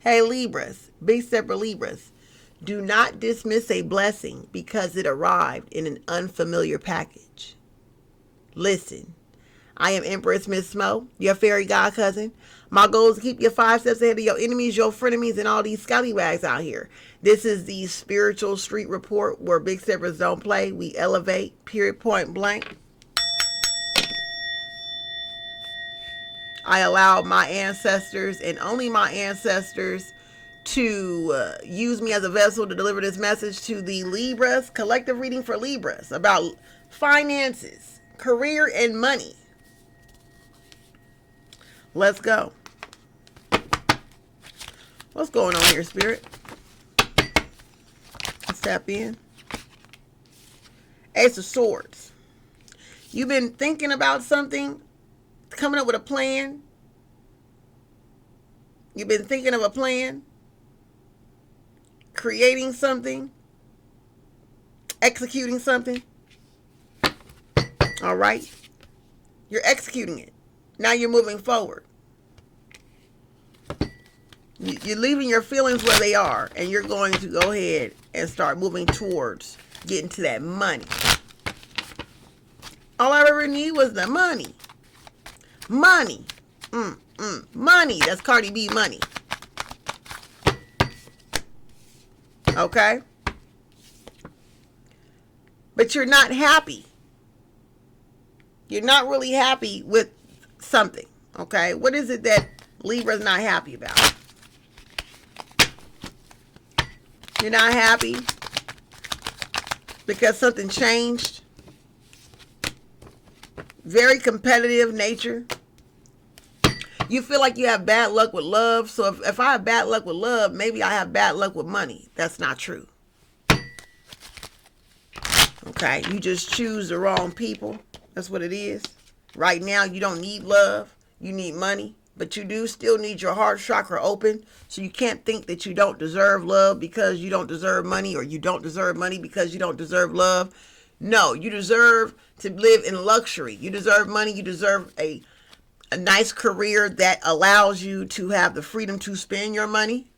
Hey Libras, big step for Libras. Do not dismiss a blessing because it arrived in an unfamiliar package. Listen, I am Empress Miss Smo, your fairy god cousin. My goal is to keep you 5 steps ahead of your enemies, your frenemies, and all these scallywags out here. This is the spiritual street report where big steppers don't play. We elevate, period, point blank. I allow my ancestors and only my ancestors to use me as a vessel to deliver this message to the Libras. Collective reading for Libras about finances, career, and money. Let's go. What's going on here, Spirit? Let's tap in. Ace of Swords. You've been thinking about something, coming up with a plan. You've been thinking of a plan, creating something, executing something. All right. You're executing it. Now you're moving forward. You're leaving your feelings where they are, and you're going to go ahead and start moving towards getting to that money. All I ever need was the money. Money. Money. That's Cardi B money. Okay? But you're not happy. You're not really happy with something. Okay? What is it that Libra's not happy about? You're not happy because something changed. Very competitive nature. You feel like you have bad luck with love. So if I have bad luck with love, maybe I have bad luck with money. That's not true. Okay, you just choose the wrong people. That's what it is. Right now, you don't need love. You need money. But you do still need your heart chakra open. So you can't think that you don't deserve love because you don't deserve money, or you don't deserve money because you don't deserve love. No, you deserve to live in luxury. You deserve money. You deserve a nice career that allows you to have the freedom to spend your money.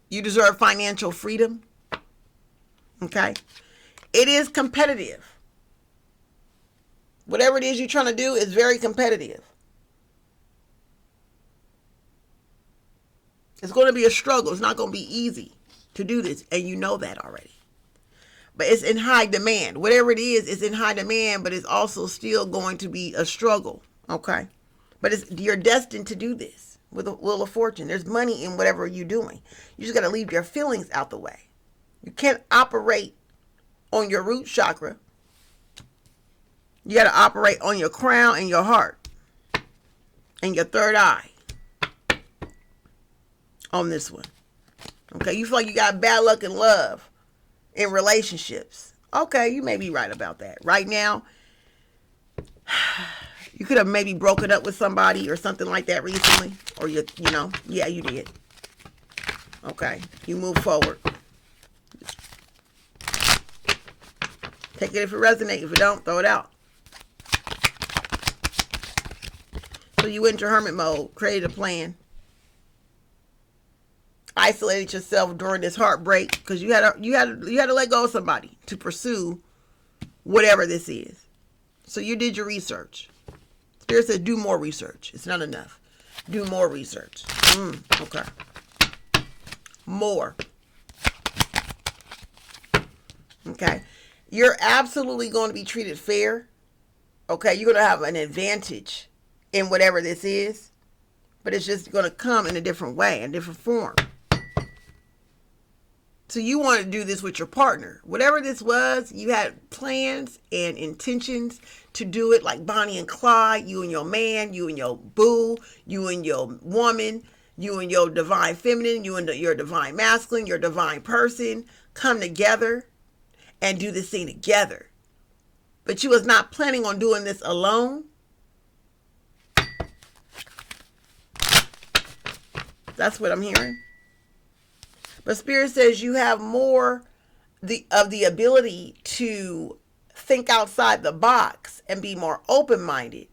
You deserve financial freedom. Okay? It is competitive. Whatever it is you're trying to do is very competitive. It's going to be a struggle. It's not going to be easy to do this, and you know that already. But it's in high demand. Whatever it is, it's in high demand, but it's also still going to be a struggle. Okay? But you're destined to do this with a Wheel of Fortune. There's money in whatever you're doing. You just got to leave your feelings out the way. You can't operate on your root chakra. You got to operate on your crown and your heart and your third eye on this one. Okay? You feel like you got bad luck in love. In relationships. Okay, you may be right about that. Right now, you could have maybe broken up with somebody or something like that recently. Or you know, yeah, you did. Okay, you move forward. Take it if it resonates. If it don't, throw it out. So you went into hermit mode, created a plan. Isolated yourself during this heartbreak because you had to let go of somebody to pursue whatever this is. So you did your research. Spirit said do more research. It's not enough. Do more research. Okay. More. Okay. You're absolutely going to be treated fair. Okay. You're going to have an advantage in whatever this is. But it's just going to come in a different way, in a different form. So you want to do this with your partner. Whatever this was, you had plans and intentions to do it like Bonnie and Clyde, you and your man, you and your boo, you and your woman, you and your divine feminine, you and your divine masculine, your divine person, come together and do this thing together. But you was not planning on doing this alone. That's what I'm hearing. But Spirit says you have more of the ability to think outside the box and be more open-minded.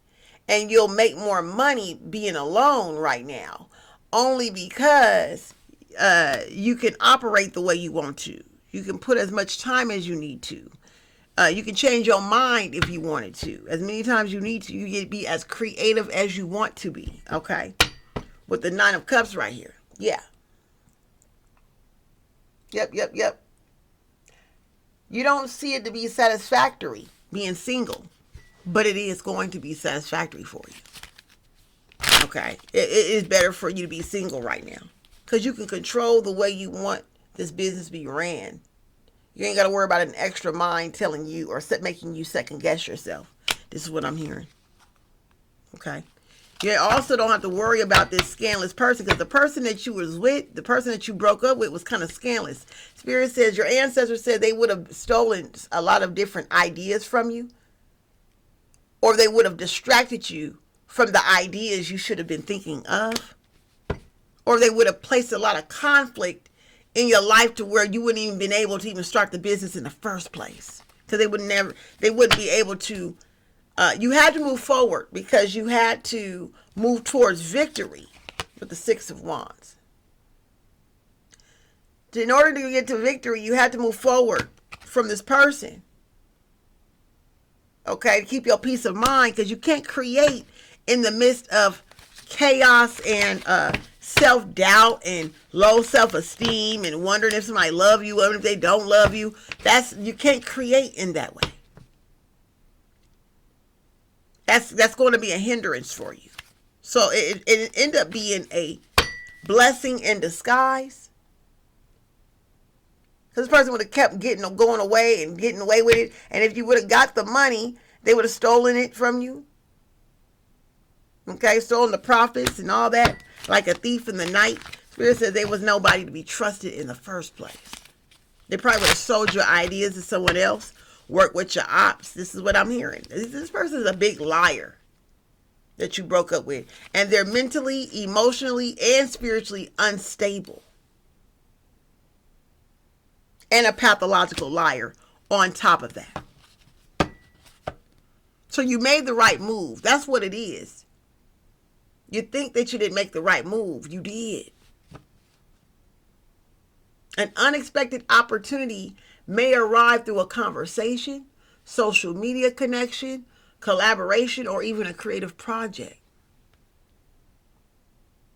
And you'll make more money being alone right now. only because you can operate the way you want to. You can put as much time as you need to. You can change your mind if you wanted to. As many times you need to. You can be as creative as you want to be. Okay? With the 9 of Cups right here. Yeah. Yep. You don't see it to be satisfactory being single, but it is going to be satisfactory for you. Okay? It is better for you to be single right now because you can control the way you want this business to be ran. You ain't got to worry about an extra mind telling you or making you second guess yourself. This is what I'm hearing. Okay? You also don't have to worry about this scandalous person because the person that you was with, the person that you broke up with was kind of scandalous. Spirit says your ancestors said they would have stolen a lot of different ideas from you, or they would have distracted you from the ideas you should have been thinking of, or they would have placed a lot of conflict in your life to where you wouldn't even been able to even start the business in the first place because they wouldn't be able to. You had to move forward because you had to move towards victory with the 6 of Wands. In order to get to victory, you had to move forward from this person. Okay, to keep your peace of mind because you can't create in the midst of chaos and self-doubt and low self-esteem and wondering if somebody love you or if they don't love you. You can't create in that way. That's going to be a hindrance for you. So it ended up being a blessing in disguise. Because this person would have kept going away and getting away with it. And if you would have got the money, they would have stolen it from you. Okay, stolen the profits and all that. Like a thief in the night. Spirit says there was nobody to be trusted in the first place. They probably would have sold your ideas to someone else. Work with your ops. This is what I'm hearing. This person is a big liar that you broke up with. And they're mentally, emotionally, and spiritually unstable. And a pathological liar on top of that. So you made the right move. That's what it is. You think that you didn't make the right move. You did. An unexpected opportunity may arrive through a conversation, social media connection, collaboration, or even a creative project.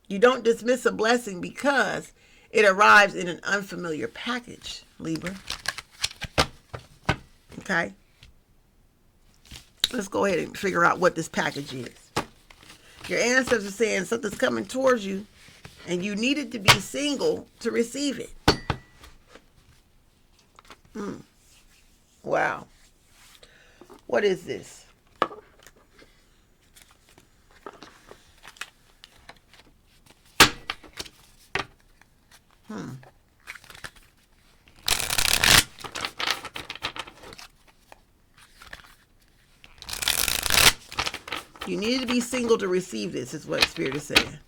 You don't dismiss a blessing because it arrives in an unfamiliar package, Libra. Okay? Let's go ahead and figure out what this package is. Your ancestors are saying something's coming towards you and you needed to be single to receive it. Wow. What is this? You needed to be single to receive this, is what Spirit is saying.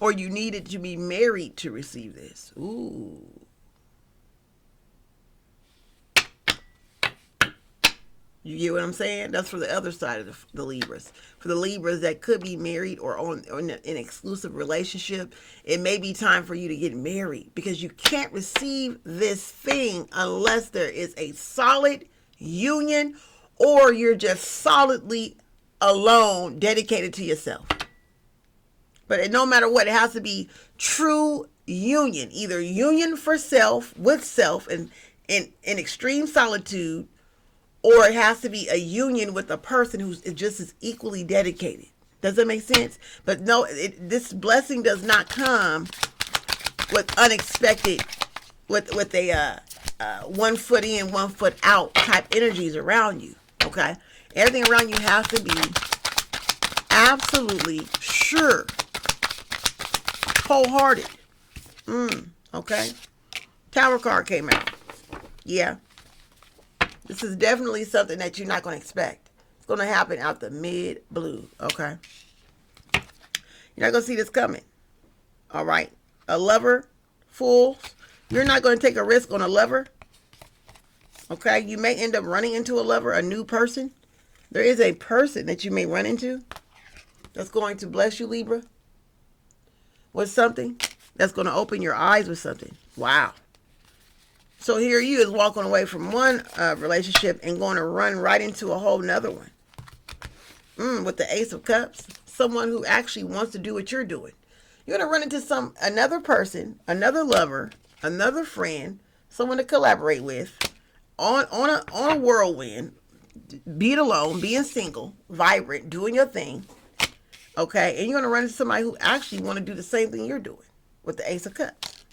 Or you needed to be married to receive this. Ooh. You get what I'm saying? That's for the other side of the Libras. For the Libras that could be married or in an exclusive relationship, it may be time for you to get married because you can't receive this thing unless there is a solid union or you're just solidly alone, dedicated to yourself. But no matter what, it has to be true union, either union for self, with self, and in extreme solitude, or it has to be a union with a person who's just as equally dedicated. Does that make sense? But no, this blessing does not come with unexpected, with a 1 foot in, 1 foot out type energies around you. Okay, everything around you has to be absolutely sure. Wholehearted. Okay. Tower card came out. Yeah. This is definitely something that you're not going to expect. It's going to happen out the mid-blue. Okay. You're not going to see this coming. All right. A lover, fools. You're not going to take a risk on a lover. Okay. You may end up running into a lover, a new person. There is a person that you may run into. that's going to bless you, Libra, with something that's going to open your eyes with something. Wow. So here you is walking away from one relationship and going to run right into a whole nother one. With the Ace of Cups, someone who actually wants to do what you're doing. You're going to run into another person, another lover, another friend, someone to collaborate with on a whirlwind, be it alone, being single, vibrant, doing your thing. Okay, and you're going to run into somebody who actually want to do the same thing you're doing with the Ace of Cups.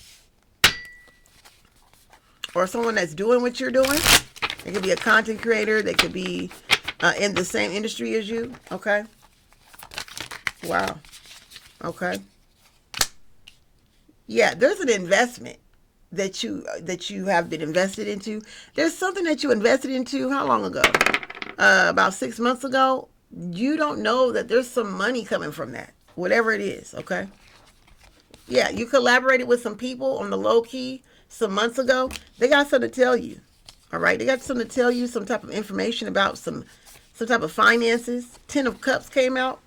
Or someone that's doing what you're doing. It could be a content creator. They could be in the same industry as you. Okay. Wow. Okay. Yeah, there's an investment that you have been invested into. There's something that you invested into. How long ago? About 6 months ago. You don't know that there's some money coming from that. Whatever it is. Okay. Yeah, you collaborated with some people on the low key some months ago. They got something to tell you. All right. They got something to tell you, some type of information about some type of finances. 10 of Cups came out.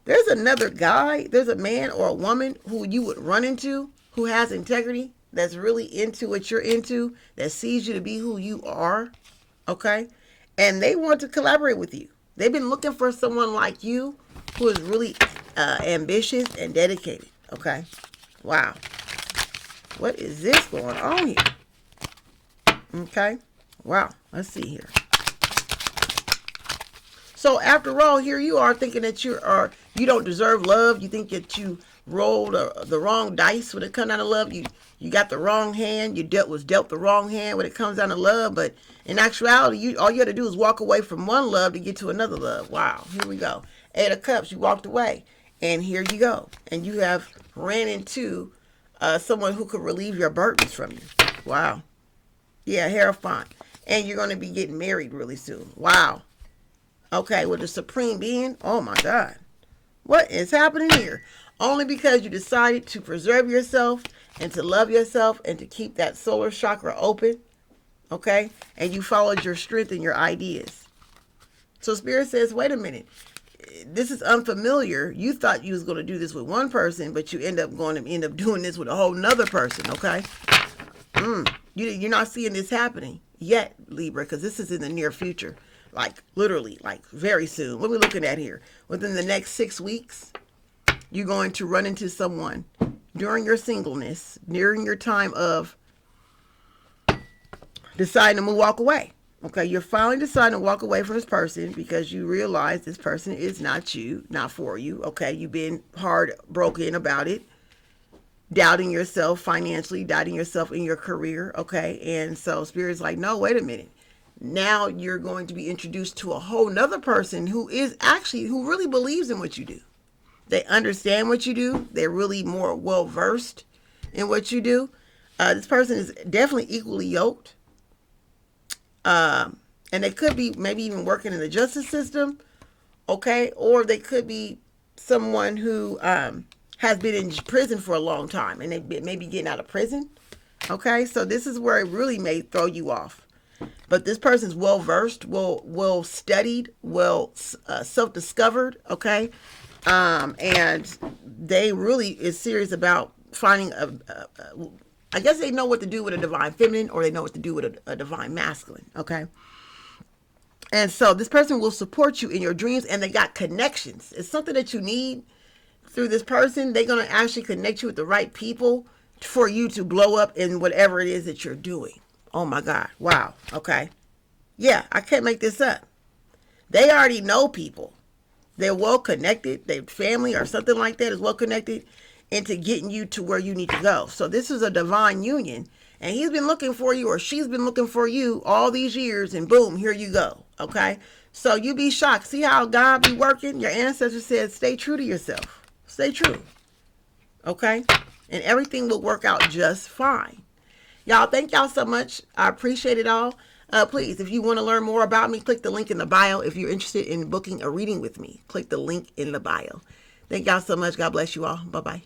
There's another guy, there's a man or a woman who you would run into who has integrity, that's really into what you're into, that sees you to be who you are. Okay. And they want to collaborate with you. They've been looking for someone like you who is really ambitious and dedicated. Okay. Wow. What is this going on here? Okay. Wow. Let's see here. So after all, here you are thinking that you don't deserve love. You think that you rolled the wrong dice when it comes down to love. You got the wrong hand. You was dealt the wrong hand when it comes down to love. But in actuality, all you had to do is walk away from one love to get to another love. Wow. Here we go. 8 of Cups. You walked away. And here you go. And you have ran into someone who could relieve your burdens from you. Wow. Yeah, Hierophant. And you're going to be getting married really soon. Wow. Okay, with the Supreme Being. Oh my God. What is happening here? Only because you decided to preserve yourself and to love yourself and to keep that solar chakra open. Okay? And you followed your strength and your ideas. So Spirit says, wait a minute. This is unfamiliar. You thought you was going to do this with one person, but you end up doing this with a whole nother person. Okay? You're not seeing this happening yet, Libra, because this is in the near future. Like literally, like very soon. What are we looking at here? Within the next 6 weeks, you're going to run into someone during your singleness, during your time of deciding to walk away. Okay, you're finally deciding to walk away from this person because you realize this person is not you, not for you. Okay, you've been heartbroken about it, doubting yourself financially, doubting yourself in your career. Okay, and so Spirit's like, no, wait a minute. Now you're going to be introduced to a whole nother person who really believes in what you do. They understand what you do. They're really more well-versed in what you do. This person is definitely equally yoked. And they could be maybe even working in the justice system. Okay. Or they could be someone who has been in prison for a long time and they may be getting out of prison. Okay. So this is where it really may throw you off. But this person's well-versed, well studied, self-discovered, okay? And they really is serious about finding I guess they know what to do with a divine feminine or they know what to do with a divine masculine, okay? And so this person will support you in your dreams and they got connections. It's something that you need through this person. They're going to actually connect you with the right people for you to blow up in whatever it is that you're doing. Oh my God. Wow. Okay. Yeah, I can't make this up. They already know people. They're well connected. Their family or something like that is well connected into getting you to where you need to go. So this is a divine union and he's been looking for you or she's been looking for you all these years and boom, here you go. Okay. So you be shocked. See how God be working? Your ancestor said, stay true to yourself. Stay true. Okay. And everything will work out just fine. Y'all, thank y'all so much. I appreciate it all. Please, if you want to learn more about me, click the link in the bio. If you're interested in booking a reading with me, click the link in the bio. Thank y'all so much. God bless you all. Bye-bye.